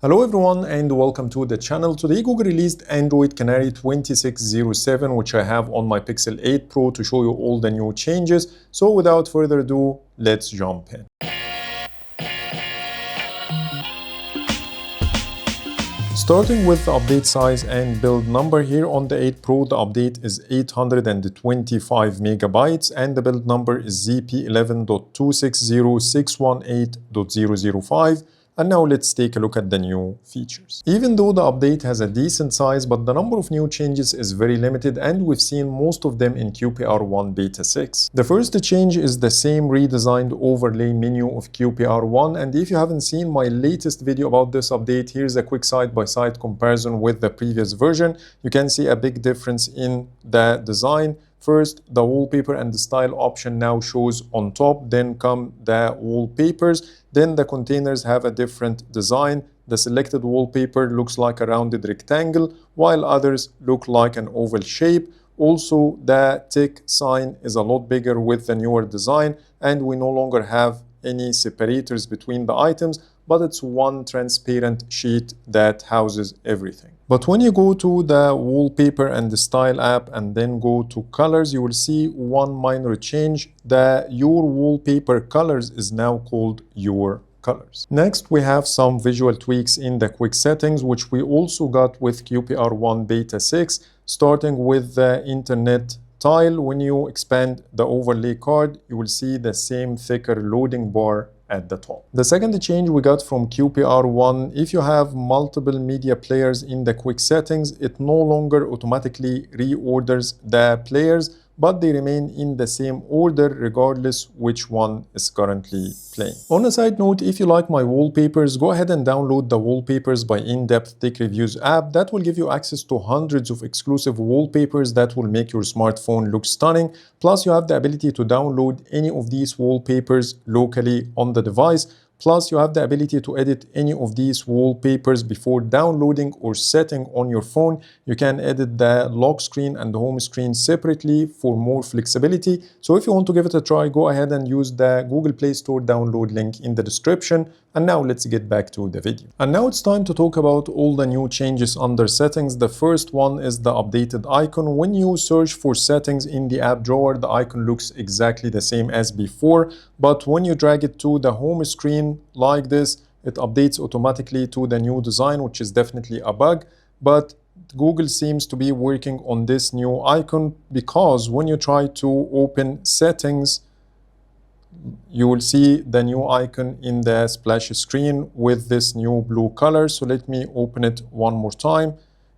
Hello everyone and welcome to the channel. Today Google released Android Canary 2607, which I have on my Pixel 8 Pro to show you all the new changes. So without further ado, let's jump in. Starting with the update size and build number, here on the 8 Pro, the update is 825 megabytes and the build number is ZP11.260.618.005. And now let's take a look at the new features. Even though the update has a decent size, but the number of new changes is very limited and we've seen most of them in QPR1 Beta 6. The first change is the same redesigned overlay menu of QPR1, and if you haven't seen my latest video about this update, here's a quick side-by-side comparison with the previous version. You can see a big difference in the design. First, the wallpaper and the style option now shows on top, then come the wallpapers, then the containers have a different design. The selected wallpaper looks like a rounded rectangle, while others look like an oval shape. Also, the tick sign is a lot bigger with the newer design, and we no longer have any separators between the items, but it's one transparent sheet that houses everything. But when you go to the wallpaper and the style app and then go to colors, you will see one minor change. The your wallpaper colors is now called your colors. Next, we have some visual tweaks in the quick settings, which we also got with QPR1 Beta 6, starting with the internet tile. When you expand the overlay card, you will see the same thicker loading bar at the top. The second change we got from QPR1, if you have multiple media players in the quick settings, it no longer automatically reorders the players, but they remain in the same order regardless which one is currently playing. On a side note, if you like my wallpapers, go ahead and download the Wallpapers by In-Depth Tech Reviews app. That will give you access to hundreds of exclusive wallpapers that will make your smartphone look stunning. Plus, you have the ability to download any of these wallpapers locally on the device. Plus, you have the ability to edit any of these wallpapers before downloading or setting on your phone. You can edit the lock screen and the home screen separately for more flexibility. So if you want to give it a try, go ahead and use the Google Play Store download link in the description. And now let's get back to the video. And now it's time to talk about all the new changes under settings. The first one is the updated icon. When you search for settings in the app drawer, the icon looks exactly the same as before. But when you drag it to the home screen like this, it updates automatically to the new design, which is definitely a bug. But Google seems to be working on this new icon, because when you try to open settings, you will see the new icon in the splash screen with this new blue color. So let me open it one more time.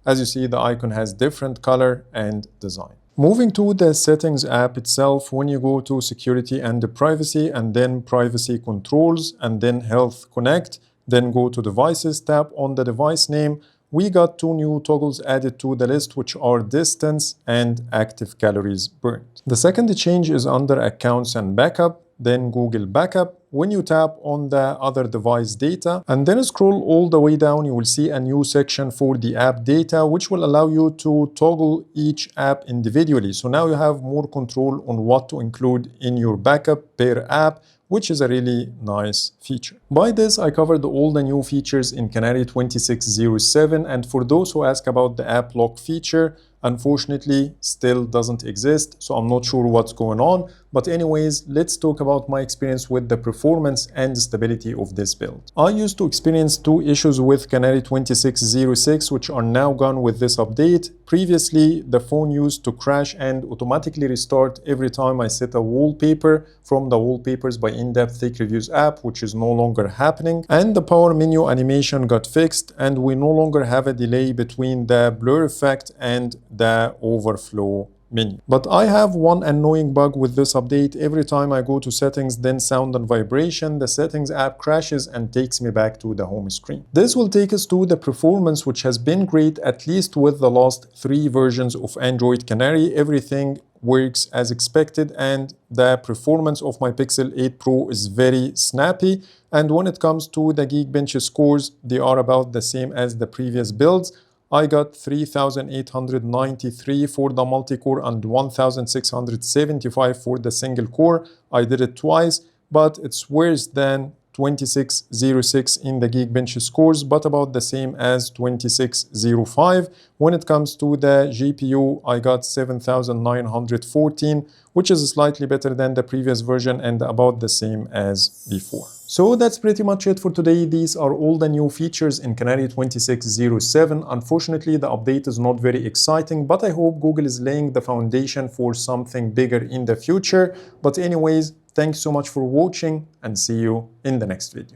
As you see, the icon has different color and design. Moving to the settings app itself, when you go to security and the privacy, and then privacy controls, and then health connect, then go to devices, tap on the device name, we got two new toggles added to the list, which are distance and active calories burned. The second change is under accounts and backup, then Google Backup. When you tap on the other device data and then scroll all the way down, you will see a new section for the app data, which will allow you to toggle each app individually. So now you have more control on what to include in your backup per app, which is a really nice feature. By this, I covered all the new features in Canary 2607, and for those who ask about the app lock feature, unfortunately still doesn't exist, so I'm not sure what's going on. But anyways, let's talk about my experience with the performance and stability of this build. I used to experience two issues with Canary 2606, which are now gone with this update. Previously, the phone used to crash and automatically restart every time I set a wallpaper from the Wallpapers by In-Depth Tech Reviews app, which is no longer happening. And the power menu animation got fixed, and we no longer have a delay between the blur effect and the overflow menu. But I have one annoying bug with this update. Every time I go to settings, then sound and vibration, the settings app crashes and takes me back to the home screen. This will take us to the performance, which has been great, at least with the last 3 versions of Android Canary. Everything works as expected, and the performance of my Pixel 8 Pro is very snappy. And when it comes to the Geekbench scores, they are about the same as the previous builds. I got 3,893 for the multi-core and 1,675 for the single core. I did it twice, but it's worse than 2606 in the Geekbench scores, but about the same as 2605. When it comes to the GPU, I got 7914, which is slightly better than the previous version and about the same as before. So that's pretty much it for today. These are all the new features in Canary 2607. Unfortunately, the update is not very exciting, but I hope Google is laying the foundation for something bigger in the future. But anyways, thanks so much for watching and see you in the next video.